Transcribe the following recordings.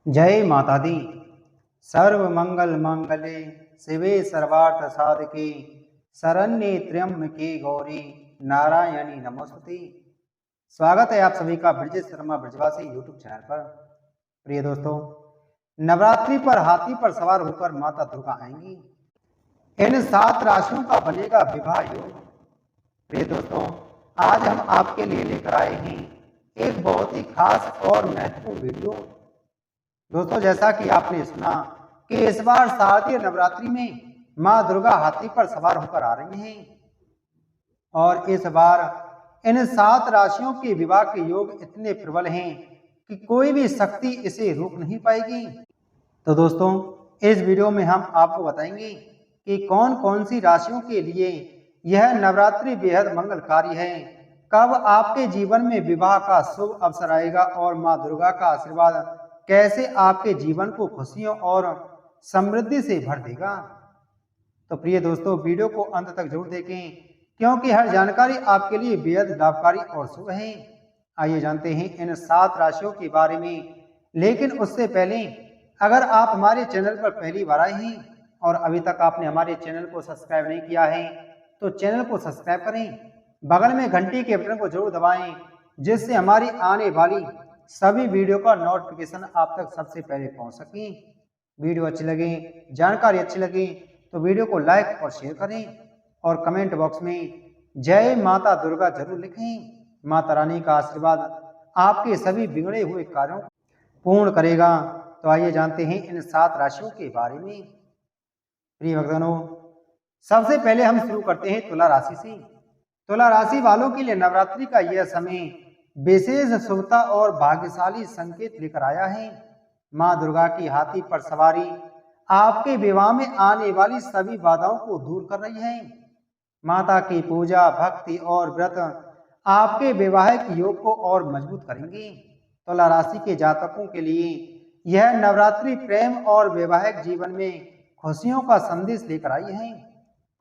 जय माता दी। सर्व मंगल मांगल्ये शिवे सर्वार्थ साधके शरण्ये त्र्यंबके गौरी नारायणी नमोस्तुते। स्वागत है आप सभी का ब्रजेश शर्मा ब्रजवासी यूट्यूब चैनल पर। प्रिय दोस्तों, नवरात्रि पर हाथी पर सवार होकर माता दुर्गा आएंगी। इन 7 राशियों का बनेगा विवाह योग। प्रिय दोस्तों, आज हम आपके लिए लेकर आए हैं एक बहुत ही खास और महत्वपूर्ण वीडियो। दोस्तों, जैसा कि आपने सुना कि इस बार शारदीय नवरात्रि में मां दुर्गा हाथी पर सवार होकर आ रही हैं और इस बार इन 7 राशियों के विवाह के योग इतने प्रबल हैं कि कोई भी शक्ति इसे रोक नहीं पाएगी। तो दोस्तों, इस वीडियो में हम आपको बताएंगे कि कौन कौन सी राशियों के लिए यह नवरात्रि बेहद मंगलकारी है, कब आपके जीवन में विवाह का शुभ अवसर आएगा और मां दुर्गा का आशीर्वाद कैसे आपके जीवन को खुशियों और समृद्धि से भर देगा। तो प्रिय दोस्तों, वीडियो को अंत तक जरूर देखें क्योंकि हर जानकारी आपके लिए बेहद लाभकारी और शुभ है। आइए जानते हैं इन 7 राशियों के बारे में, लेकिन उससे पहले अगर आप हमारे चैनल पर पहली बार आए हैं और अभी तक आपने हमारे चैनल को सब्सक्राइब नहीं किया है तो चैनल को सब्सक्राइब करें, बगल में घंटी के बटन को जरूर दबाएं जिससे हमारी आने वाली सभी वीडियो का नोटिफिकेशन आप तक सबसे पहले पहुंच सके। वीडियो अच्छी लगे, जानकारी अच्छी लगे तो वीडियो को लाइक और शेयर करें और कमेंट बॉक्स में जय माता दुर्गा जरूर लिखें। माता रानी का आशीर्वाद आपके सभी बिगड़े हुए कार्यों को पूर्ण करेगा। तो आइए जानते हैं इन 7 राशियों के बारे में। प्रिय भक्तों, सबसे पहले हम शुरू करते हैं तुला राशि से। तुला राशि वालों के लिए नवरात्रि का यह समय विशेष शुभता और भाग्यशाली संकेत लेकर आया है। मां दुर्गा की हाथी पर सवारी आपके विवाह में आने वाली सभी बाधाओं को दूर कर रही है। माता की पूजा, भक्ति और व्रत आपके वैवाहिक योग को और मजबूत करेंगे। तुला राशि के जातकों के लिए यह नवरात्रि प्रेम और वैवाहिक जीवन में खुशियों का संदेश लेकर आई है।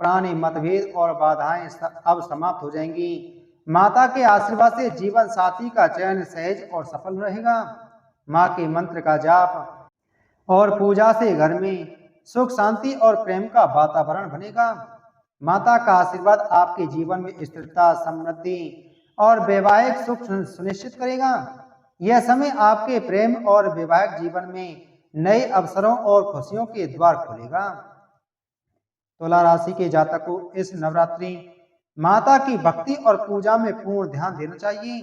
पुराने मतभेद और बाधाएं अब समाप्त हो जाएंगी। माता के आशीर्वाद से जीवन साथी का चयन सहज और सफल रहेगा। मां के मंत्र का जाप और पूजा से घर में सुख शांति और प्रेम का वातावरण बनेगा। माता का आशीर्वाद आपके जीवन में स्थिरता, समृद्धि और वैवाहिक सुख सुनिश्चित करेगा। यह समय आपके प्रेम और वैवाहिक जीवन में नए अवसरों और खुशियों के द्वार खोलेगा। तुला राशि के जातक को इस नवरात्रि माता की भक्ति और पूजा में पूर्ण ध्यान देना चाहिए।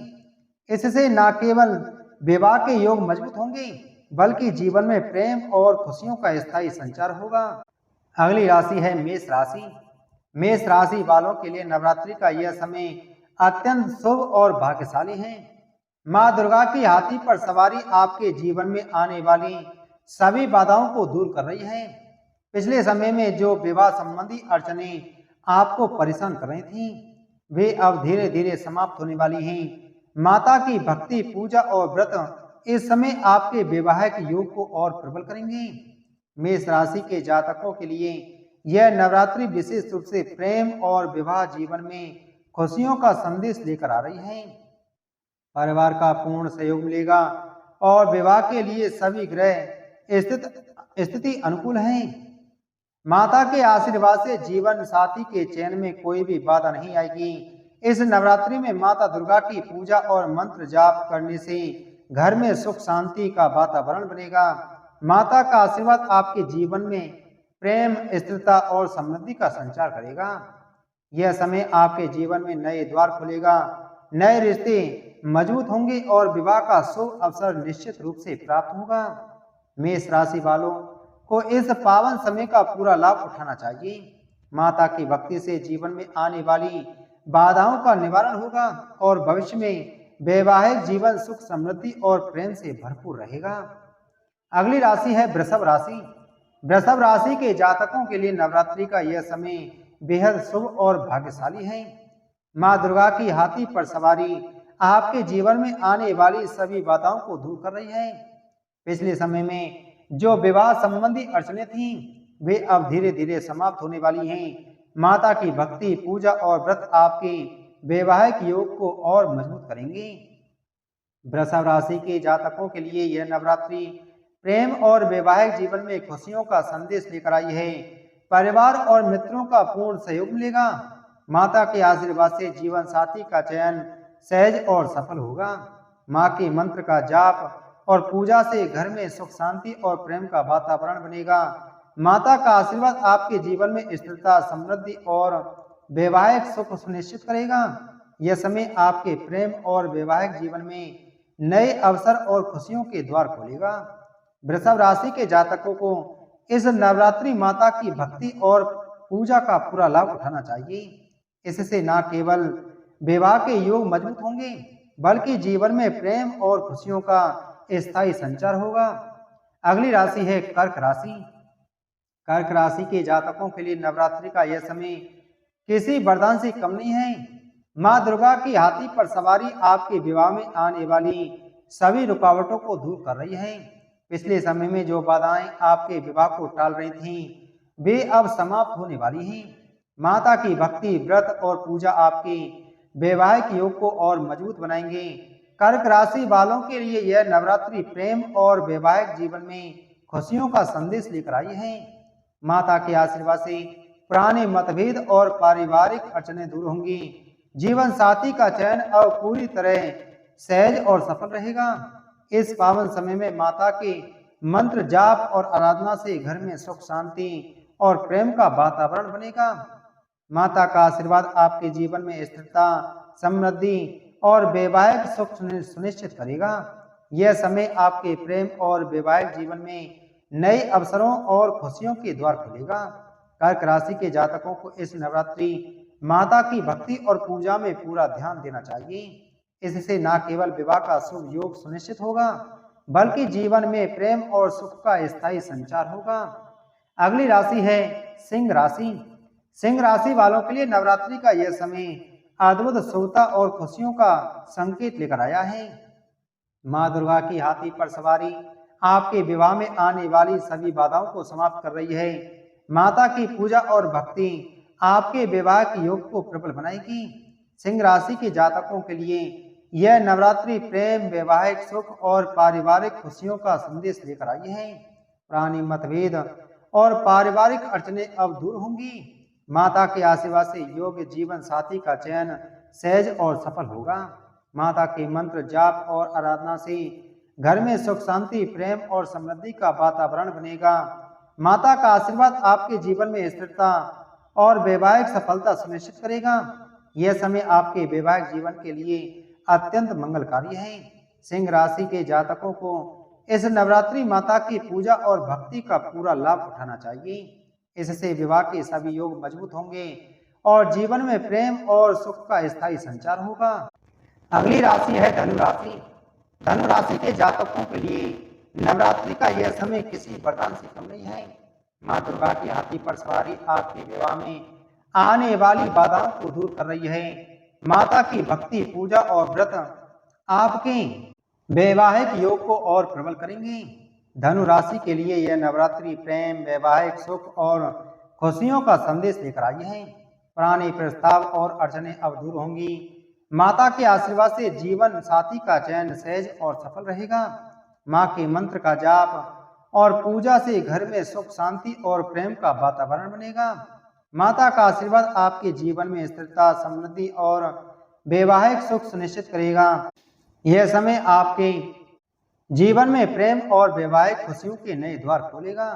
इससे न केवल विवाह के योग मजबूत होंगे बल्कि जीवन में प्रेम और खुशियों का स्थायी संचार होगा। अगली राशि है मेष राशि। मेष राशि वालों के लिए नवरात्रि का यह समय अत्यंत शुभ और भाग्यशाली है। मां दुर्गा की हाथी पर सवारी आपके जीवन में आने वाली सभी बाधाओं को दूर कर रही है। पिछले समय में जो विवाह संबंधी अड़चने आपको परेशान कर रही थी वे अब धीरे धीरे समाप्त होने वाली हैं। माता की भक्ति, पूजा और व्रत इस समय आपके वैवाहिक योग को और प्रबल करेंगे। मेष राशि के जातकों के लिए यह नवरात्रि विशेष रूप से प्रेम और विवाह जीवन में खुशियों का संदेश लेकर आ रही है। परिवार का पूर्ण सहयोग मिलेगा और विवाह के लिए सभी ग्रह स्थिति अनुकूल है। माता के आशीर्वाद से जीवन साथी के चयन में कोई भी बाधा नहीं आएगी। इस नवरात्रि में माता दुर्गा की पूजा और मंत्र जाप करने से घर में सुख शांति का वातावरण बनेगा। माता का आशीर्वाद आपके जीवन में प्रेम, स्थिरता और समृद्धि का संचार करेगा। यह समय आपके जीवन में नए द्वार खोलेगा, नए रिश्ते मजबूत होंगे और विवाह का शुभ अवसर निश्चित रूप से प्राप्त होगा। मेष राशि वालों को इस पावन समय का पूरा लाभ उठाना चाहिए। माता की भक्ति से जीवन में आने वाली बाधाओं का निवारण होगा और भविष्य में वैवाहिक जीवन सुख, समृद्धि और प्रेम से भरपूर रहेगा। अगली राशि है वृषभ राशि। वृषभ राशि के जातकों के लिए नवरात्रि का यह समय बेहद शुभ और भाग्यशाली है। मां दुर्गा की हाथी पर सवारी आपके जीवन में आने वाली सभी बाधाओं को दूर कर रही है। पिछले समय में जो विवाह संबंधी अड़चनें थीं वे अब धीरे धीरे समाप्त होने वाली हैं। माता की भक्ति, पूजा और व्रत आपके वैवाहिक योग को और मजबूत करेंगे। वृषभ राशि के जातकों के लिए यह नवरात्रि प्रेम और वैवाहिक जीवन में खुशियों का संदेश लेकर आई है। परिवार और मित्रों का पूर्ण सहयोग मिलेगा। माता के आशीर्वाद से जीवन साथी का चयन सहज और सफल होगा। माँ के मंत्र का जाप और पूजा से घर में सुख शांति और प्रेम का वातावरण बनेगा। माता का आशीर्वाद आपके जीवन में स्थिरता, समृद्धि और वैवाहिक सुख सुनिश्चित करेगा। यह समय आपके प्रेम और वैवाहिक जीवन में नए अवसर और खुशियों के द्वार खोलेगा। वृषभ राशि के जातकों को इस नवरात्रि माता की भक्ति और पूजा का पूरा लाभ उठाना चाहिए। इससे न केवल विवाह के योग मजबूत होंगे, बल्कि जीवन में प्रेम और खुशियों का स्थायी संचार होगा। अगली राशि है कर्क राशि। कर्क राशि के जातकों के लिए नवरात्रि का यह समय किसी वरदान से कम नहीं है। माँ दुर्गा की हाथी पर सवारी आपके विवाह में आने वाली सभी रुकावटों को दूर कर रही है। पिछले समय में जो बाधाएं आपके विवाह को टाल रही थीं, वे अब समाप्त होने वाली हैं। माता की भक्ति, व्रत और पूजा आपके वैवाहिक योग को और मजबूत बनाएंगे। कर्क राशि वालों के लिए यह नवरात्रि प्रेम और वैवाहिक जीवन में खुशियों का संदेश लेकर आई है। माता के आशीर्वाद से पुराने मतभेद और पारिवारिक अड़चनें दूर होंगी। जीवन साथी का चयन अब पूरी तरह सहज और सफल रहेगा। इस पावन समय में माता के मंत्र जाप और आराधना से घर में सुख शांति और प्रेम का वातावरण बनेगा। माता का आशीर्वाद आपके जीवन में स्थिरता, समृद्धि और वैवाहिक सुख सुनिश्चित करेगा। यह समय आपके प्रेम और वैवाहिक जीवन में नए अवसरों और खुशियों के द्वार खोलेगा। कर्क राशि के जातकों को इस नवरात्रि माता की भक्ति और पूजा में पूरा ध्यान देना चाहिए। इससे न केवल विवाह का शुभ योग सुनिश्चित होगा, बल्कि जीवन में प्रेम और सुख का स्थायी संचार होगा। अगली राशि है सिंह राशि। सिंह राशि वालों के लिए नवरात्रि का यह समय अद्भुत शुभता और खुशियों का संकेत लेकर आया है। माँ दुर्गा की हाथी पर सवारी आपके विवाह में आने वाली सभी बाधाओं को समाप्त कर रही है। माता की पूजा और भक्ति आपके विवाह के योग को प्रबल बनाएगी। सिंह राशि के जातकों के लिए यह नवरात्रि प्रेम, वैवाहिक सुख और पारिवारिक खुशियों का संदेश लेकर आई है। पुरानी मतभेद और पारिवारिक अड़चनें अब दूर होंगी। माता के आशीर्वाद से योग्य जीवन साथी का चयन सहज और सफल होगा। माता के मंत्र जाप और आराधना से घर में सुख शांति, प्रेम और समृद्धि का वातावरण बनेगा। माता का आशीर्वाद आपके जीवन में स्थिरता और वैवाहिक सफलता सुनिश्चित करेगा। यह समय आपके वैवाहिक जीवन के लिए अत्यंत मंगलकारी है। सिंह राशि के जातकों को इस नवरात्रि माता की पूजा और भक्ति का पूरा लाभ उठाना चाहिए। इससे विवाह के सभी योग मजबूत होंगे और जीवन में प्रेम और सुख का स्थायी संचार होगा। अगली राशि है धनु राशि। धनु राशि के जातकों के लिए नवरात्रि का यह समय किसी वरदान से कम नहीं है। माँ दुर्गा की हाथी पर सवारी आपके विवाह में आने वाली बाधाओं को दूर कर रही है। माता की भक्ति, पूजा और व्रत आपके वैवाहिक योग को और प्रबल करेंगे। धनु राशि के लिए यह नवरात्रि प्रेम, वैवाहिक सुख और खुशियों का संदेश लेकर आई है। पुराने प्रस्ताव और अड़चनें अब दूर होंगी। माता के आशीर्वाद से जीवन साथी का चयन सहज और सफल रहेगा। माँ के मंत्र का जाप और पूजा से घर में सुख शांति और प्रेम का वातावरण बनेगा। माता का आशीर्वाद आपके जीवन में स्थिरता, समृद्धि और वैवाहिक सुख सुनिश्चित करेगा। यह समय आपके जीवन में प्रेम और वैवाहिक खुशियों के नए द्वार खोलेगा।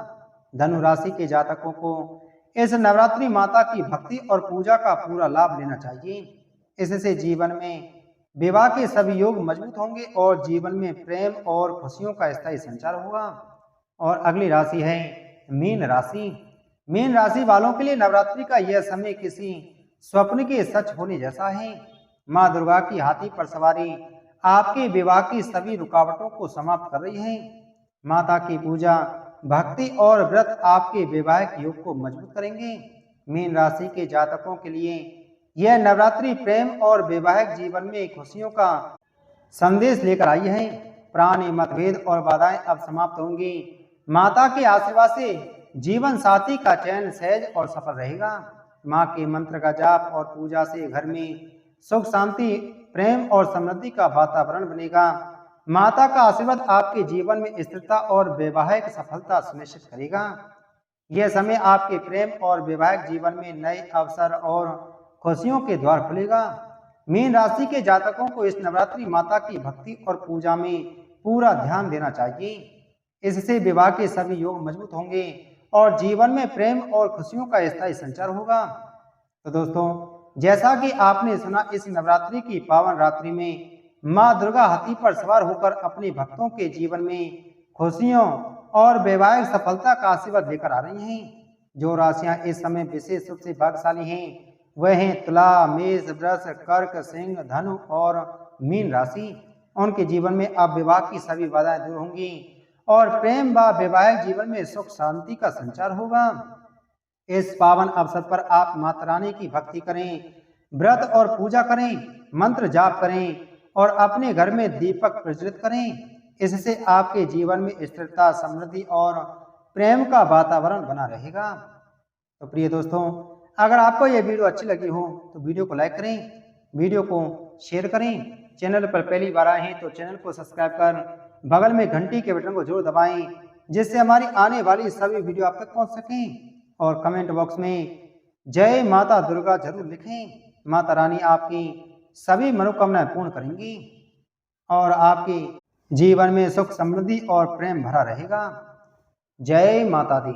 धनु राशि के जातकों को इस नवरात्रि माता की भक्ति और पूजा का पूरा लाभ लेना चाहिए। इससे जीवन में विवाह के सभी योग मजबूत होंगे और जीवन में प्रेम और खुशियों का स्थायी संचार होगा। और अगली राशि है मीन राशि। मीन राशि वालों के लिए नवरात्रि का यह समय किसी स्वप्न के सच होने जैसा है। माँ दुर्गा की हाथी पर सवारी आपके विवाह की सभी रुकावटों को समाप्त कर रही है। माता की पूजा, भक्ति और व्रत आपके वैवाहिक योग को मजबूत करेंगे। मीन राशि के जातकों के लिए यह नवरात्रि प्रेम और वैवाहिक जीवन में खुशियों का संदेश लेकर आई है। पुराने मतभेद और बाधाएं अब समाप्त होंगी। माता के आशीर्वाद से जीवन साथी का चयन सहज और सफल रहेगा। माँ के मंत्र का जाप और पूजा से घर में सुख शांति, प्रेम और समृद्धि का वातावरण बनेगा। माता का आशीर्वाद आपके जीवन में स्थिरता और वैवाहिक सफलता सुनिश्चित करेगा। यह समय आपके प्रेम और वैवाहिक जीवन में नए अवसर और खुशियों के द्वार खुलेगा। मीन राशि के जातकों को इस नवरात्रि माता की भक्ति और पूजा में पूरा ध्यान देना चाहिए। इससे विवाह के सभी योग मजबूत होंगे और जीवन में प्रेम और खुशियों का स्थायी संचार होगा। तो दोस्तों, जैसा कि आपने सुना, इस नवरात्रि की पावन रात्रि में माँ दुर्गा हाथी पर सवार होकर अपने भक्तों के जीवन में खुशियों और वैवाहिक सफलता का आशीर्वाद लेकर आ रही हैं। जो राशियां इस समय विशेष रूप से भाग्यशाली हैं वह हैं तुला, मेष, वृष, कर्क, सिंह, धनु और मीन राशि। उनके जीवन में अब विवाह की सभी बाधाएं दूर होंगी और प्रेम व वैवाहिक जीवन में सुख शांति का संचार होगा। इस पावन अवसर पर आप माता रानी की भक्ति करें, व्रत और पूजा करें, मंत्र जाप करें और अपने घर में दीपक प्रज्वलित करें। इससे आपके जीवन में स्थिरता, समृद्धि और प्रेम का वातावरण बना रहेगा। तो प्रिय दोस्तों, अगर आपको यह वीडियो अच्छी लगी हो तो वीडियो को लाइक करें, वीडियो को शेयर करें। चैनल पर पहली बार आए हैं तो चैनल को सब्सक्राइब कर बगल में घंटी के बटन को जरूर दबाएं, जिससे हमारी आने वाली सभी वीडियो आप तक पहुंच सकें। और कमेंट बॉक्स में जय माता दुर्गा जरूर लिखें। माता रानी आपकी सभी मनोकामनाएं पूर्ण करेंगी और आपके जीवन में सुख, समृद्धि और प्रेम भरा रहेगा। जय माता दी।